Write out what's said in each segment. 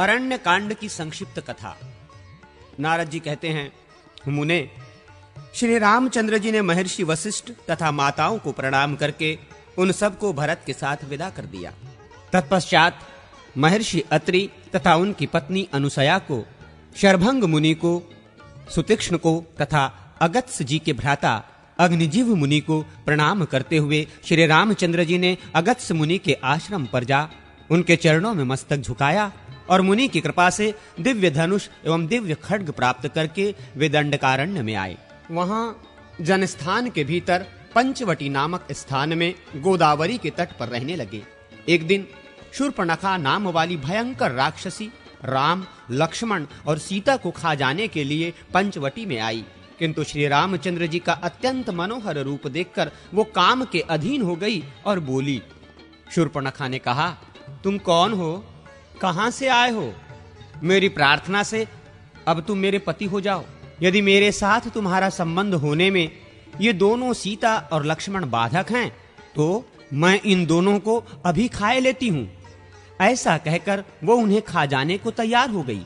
अरण्य कांड की संक्षिप्त कथा। नारद जी कहते हैं, मुने, श्री रामचंद्र जी ने महर्षि वशिष्ठ तथा माताओं को प्रणाम करके उन सबको भरत के साथ विदा कर दिया। तत्पश्चात महर्षि अत्रि तथा उनकी पत्नी अनुसया को, शरभंग मुनि को, सुतीक्ष्ण को तथा अगत्स जी के भ्राता अग्निजीव मुनि को प्रणाम करते हुए श्री रामचंद्र जी ने अगत्स मुनि के आश्रम पर जा उनके चरणों में मस्तक झुकाया और मुनि की कृपा से दिव्य धनुष एवं दिव्य खड्ग प्राप्त करके वे दंडकारण्य में आए। वहां जनस्थान के भीतर पंचवटी नामक स्थान में गोदावरी के तट पर रहने लगे। एक दिन शूर्पणखा नाम वाली भयंकर राक्षसी राम, लक्ष्मण और सीता को खा जाने के लिए पंचवटी में आई, किंतु श्री रामचंद्र जी का अत्यंत मनोहर रूप देखकर वो काम के अधीन हो गई और बोली। शूर्पणखा ने कहा, तुम कौन हो, कहां से आए हो? मेरी प्रार्थना से अब तुम मेरे पति हो जाओ। यदि मेरे साथ तुम्हारा संबंध होने में ये दोनों सीता और लक्ष्मण बाधक हैं, तो मैं इन दोनों को अभी खाए लेती हूं। ऐसा कहकर वो उन्हें खा जाने को तैयार हो गई।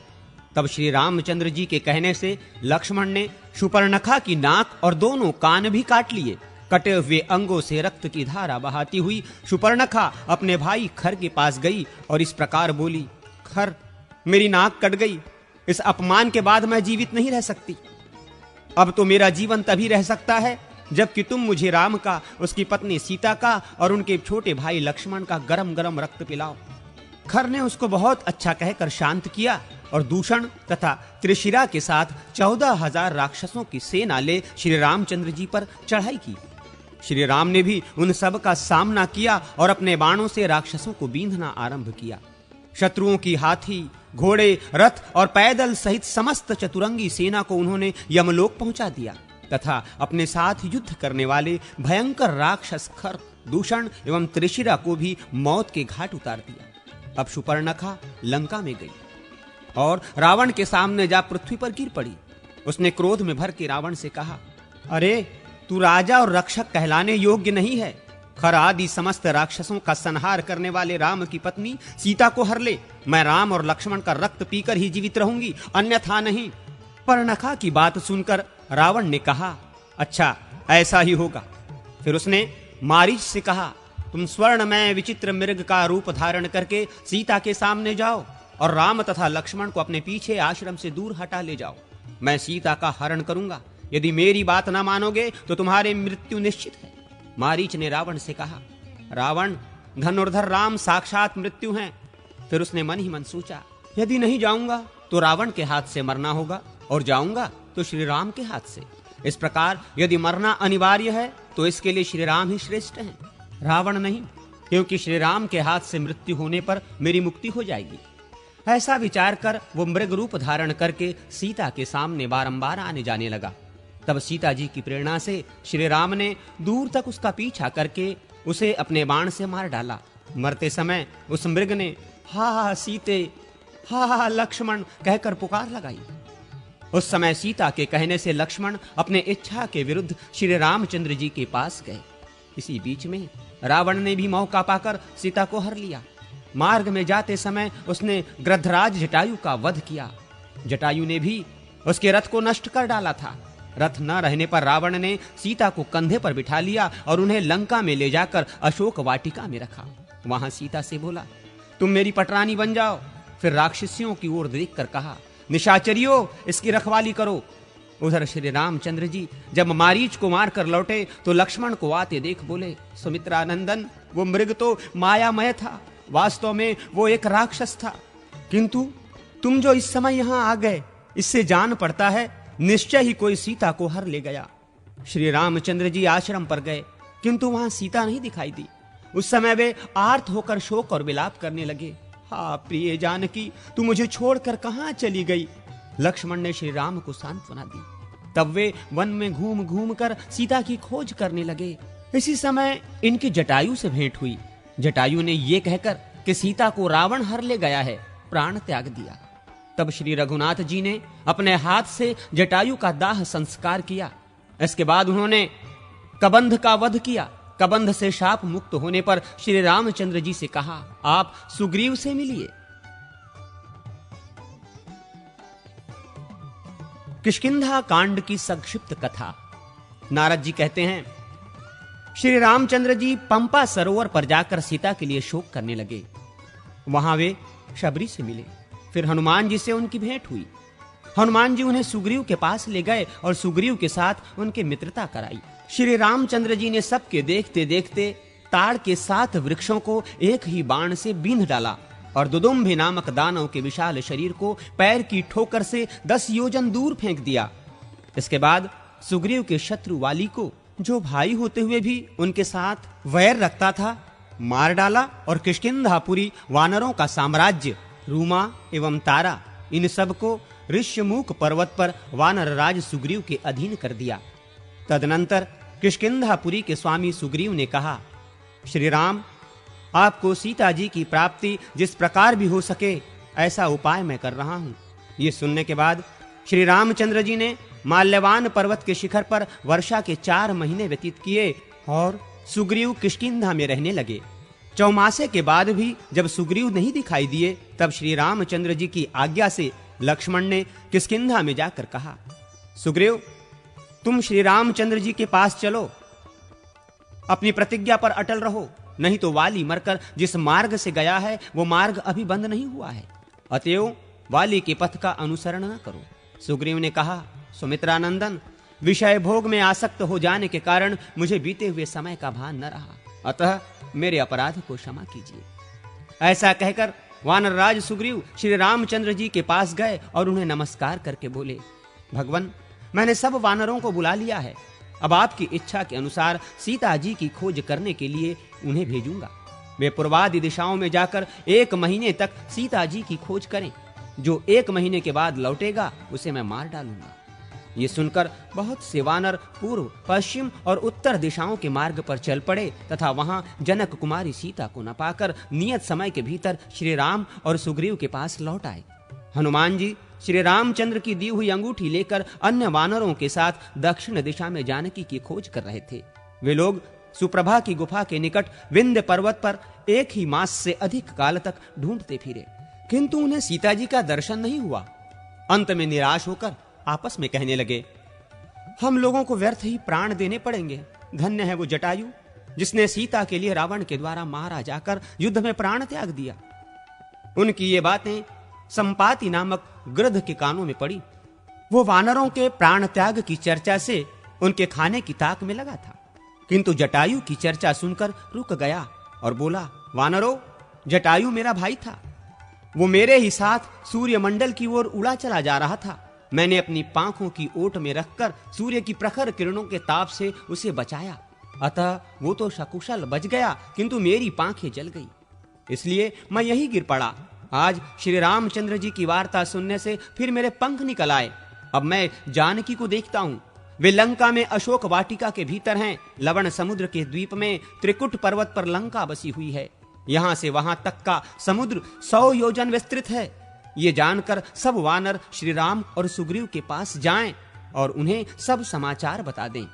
तब श्री रामचंद्र जी के कहने से लक्ष्मण ने शूर्पणखा की नाक और दोनों कान भी काट लिए। कटे हुए अंगों से रक्त की धारा बहाती हुई शूर्पणखा अपने भाई खर के पास गई और इस प्रकार बोली, खर, मेरी नाक कट गई। इस अपमान के बाद मैं जीवित नहीं रह सकती। अब तो मेरा जीवन तभी रह सकता है जबकि तुम मुझे राम का, उसकी पत्नी सीता का और उनके छोटे भाई लक्ष्मण का गरम गरम रक्त पिलाओ। खर ने उसको बहुत अच्छा कहकर शांत किया और दूषण तथा त्रिशिरा के साथ 14,000 राक्षसों की सेना ले श्री रामचंद्र जी पर चढ़ाई की। श्री राम ने भी उन सब का सामना किया और अपने बाणों से राक्षसों को बींधना आरंभ किया। शत्रुओं की हाथी, घोड़े, रथ और पैदल सहित समस्त चतुरंगी सेना को उन्होंने यमलोक पहुंचा दिया तथा अपने साथ युद्ध करने वाले भयंकर राक्षस खर, दूषण एवं त्रिशिरा को भी मौत के घाट उतार दिया। अब शूर्पणखा लंका में गई और रावण के सामने जा पृथ्वी पर गिर पड़ी। उसने क्रोध में भर के रावण से कहा, अरे, तू राजा और रक्षक कहलाने योग्य नहीं है। खर आदि समस्त राक्षसों का संहार करने वाले राम की पत्नी सीता को हर ले। मैं राम और लक्ष्मण का रक्त पीकर ही जीवित रहूंगी, अन्यथा नहीं। पर्णखा की बात सुनकर रावण ने कहा, अच्छा, ऐसा ही होगा। फिर उसने मारीच से कहा, तुम स्वर्णमय विचित्र मृग का रूप धारण करके सीता के सामने जाओ और राम तथा लक्ष्मण को अपने पीछे आश्रम से दूर हटा ले जाओ। मैं सीता का हरण करूंगा। यदि मेरी बात ना मानोगे तो तुम्हारी मृत्यु निश्चित है। मारीच ने रावण से कहा, रावण, धनुर्धर राम साक्षात मृत्यु हैं। फिर उसने मन ही मन सोचा, यदि नहीं जाऊंगा तो रावण के हाथ से मरना होगा और जाऊंगा तो श्री राम के हाथ से। इस प्रकार यदि मरना अनिवार्य है तो इसके लिए श्री राम ही श्रेष्ठ हैं, रावण नहीं, क्योंकि श्री राम के हाथ से मृत्यु होने पर मेरी मुक्ति हो जाएगी। ऐसा विचार कर वो मृग रूप धारण करके सीता के सामने बारंबार आने जाने लगा। तब सीता जी की प्रेरणा से श्री राम ने दूर तक उसका पीछा करके उसे अपने बाण से मार डाला। मरते समय उस मृग ने हा सीते, हा लक्ष्मण कहकर पुकार लगाई। उस समय सीता के कहने से लक्ष्मण अपने इच्छा के विरुद्ध श्री रामचंद्र जी के पास गए। इसी बीच में रावण ने भी मौका पाकर सीता को हर लिया। मार्ग में जाते समय उसने गृध्रराज जटायु का वध किया। जटायु ने भी उसके रथ को नष्ट कर डाला था। रथ न रहने पर रावण ने सीता को कंधे पर बिठा लिया और उन्हें लंका में ले जाकर अशोक वाटिका में रखा। वहां सीता से बोला, तुम मेरी पटरानी बन जाओ। फिर राक्षसियों की ओर देखकर कहा, निशाचरियो, इसकी रखवाली करो। उधर श्री रामचंद्र जी जब मारीच को मारकर लौटे तो लक्ष्मण को आते देख बोले, सुमित्रा नंदन, वो मृग तो मायामय था, वास्तव में वो एक राक्षस था। किंतु तुम जो इस समय यहां आ गए, इससे जान पड़ता है निश्चय ही कोई सीता को हर ले गया। श्री रामचंद्र जी आश्रम पर गए, किंतु वहां सीता नहीं दिखाई दी। उस समय वे आर्त होकर शोक और विलाप करने लगे। हा प्रिय जानकी, तू मुझे छोड़कर कहां चली गई? लक्ष्मण ने श्री राम को सांत्वना दी। तब वे वन में घूम घूम कर सीता की खोज करने लगे। इसी समय इनकी जटायु से भेंट हुई। जटायु ने ये कहकर कि सीता को रावण हर ले गया है, प्राण त्याग दिया। तब श्री रघुनाथ जी ने अपने हाथ से जटायु का दाह संस्कार किया। इसके बाद उन्होंने कबंध का वध किया। कबंध से शाप मुक्त होने पर श्री रामचंद्र जी से कहा, आप सुग्रीव से मिलिए। किष्किंधा कांड की संक्षिप्त कथा। नारद जी कहते हैं, श्री रामचंद्र जी पंपा सरोवर पर जाकर सीता के लिए शोक करने लगे। वहां वे शबरी से मिले। फिर हनुमान जी से उनकी भेंट हुई। हनुमान जी उन्हें सुग्रीव के पास ले गए और सुग्रीव के साथ उनके मित्रता कराई। श्री रामचंद्र जी ने सबके देखते देखते ताड़ के 7 वृक्षों को एक ही बाण से बींध डाला और दुदुम्भि नामक दानव के विशाल शरीर को पैर की ठोकर से 10 योजन दूर फेंक दिया। इसके बाद सुग्रीव के शत्रु वाली को, जो भाई होते हुए भी उनके साथ वैर रखता था, मार डाला और किष्किंधापुरी वानरों का साम्राज्य रूमा एवं तारा, इन सब को ऋष्यमुख पर्वत पर वानर राज सुग्रीव के अधीन कर दिया। तदनंतर किष्किंधापुरी के स्वामी सुग्रीव ने कहा, श्री राम, आपको सीता जी की प्राप्ति जिस प्रकार भी हो सके ऐसा उपाय मैं कर रहा हूं। ये सुनने के बाद श्री रामचंद्र जी ने माल्यवान पर्वत के शिखर पर वर्षा के 4 महीने व्यतीत किए और सुग्रीव किष्किंधा में रहने लगे। चौमासे के बाद भी जब सुग्रीव नहीं दिखाई दिए, तब श्री रामचंद्र जी की आज्ञा से लक्ष्मण ने किष्किंधा में जाकर कहा, सुग्रीव, तुम श्री रामचंद्र जी के पास चलो, अपनी प्रतिज्ञा पर अटल रहो, नहीं तो वाली मरकर जिस मार्ग से गया है वो मार्ग अभी बंद नहीं हुआ है। अतएव वाली के पथ का अनुसरण न करो। सुग्रीव ने कहा, सुमित्रानंदन, विषय भोग में आसक्त हो जाने के कारण मुझे बीते हुए समय का भान न रहा, अतः मेरे अपराध को क्षमा कीजिए। ऐसा कहकर वानरराज सुग्रीव श्री रामचंद्र जी के पास गए और उन्हें नमस्कार करके बोले, भगवन, मैंने सब वानरों को बुला लिया है। अब आपकी इच्छा के अनुसार सीता जी की खोज करने के लिए उन्हें भेजूंगा। वे पूर्वादि दिशाओं में जाकर 1 महीने तक सीता जी की खोज करें। जो 1 महीने के बाद लौटेगा उसे मैं मार डालूंगा। ये सुनकर बहुत से वानर पूर्व, पश्चिम और उत्तर दिशाओं के मार्ग पर चल पड़े तथा वहां जनक कुमारी सीता को न पाकर नियत समय के भीतर श्री राम और सुग्रीव के पास लौट आए। हनुमान जी श्री रामचंद्र की दी हुई अंगूठी लेकर अन्य वानरों के साथ दक्षिण दिशा में जानकी की खोज कर रहे थे। वे लोग सुप्रभा की गुफा के निकट विंध्य पर्वत पर 1 ही मास से अधिक काल तक ढूंढते फिरे, किंतु उन्हें सीता जी का दर्शन नहीं हुआ। अंत में निराश होकर आपस में कहने लगे, हम लोगों को व्यर्थ ही प्राण देने पड़ेंगे। धन्य है वो जटायु जिसने सीता के लिए रावण के द्वारा मारा जाकर युद्ध में प्राण त्याग दिया। उनकी ये बातें संपाति नामक गृध के कानों में पड़ी। वो वानरों के प्राण त्याग की चर्चा से उनके खाने की ताक में लगा था, किंतु जटायु की चर्चा सुनकर रुक गया और बोला, वानरों, जटायु मेरा भाई था। वो मेरे ही साथ सूर्यमंडल की ओर उड़ा चला जा रहा था। मैंने अपनी पांखों की ओट में रखकर सूर्य की प्रखर किरणों के ताप से उसे बचाया, अतः वो तो सकुशल बच गया, किंतु मेरी पांखें जल गई, इसलिए मैं यहीं गिर पड़ा। आज श्री रामचंद्र जी की वार्ता सुनने से फिर मेरे पंख निकल आए। अब मैं जानकी को देखता हूं। वे लंका में अशोक वाटिका के भीतर हैं। लवण समुद्र के द्वीप में त्रिकुट पर्वत पर लंका बसी हुई है। यहां से वहां तक का समुद्र 100 योजन विस्तृत है। ये जानकर सब वानर श्री राम और सुग्रीव के पास जाएं और उन्हें सब समाचार बता दें।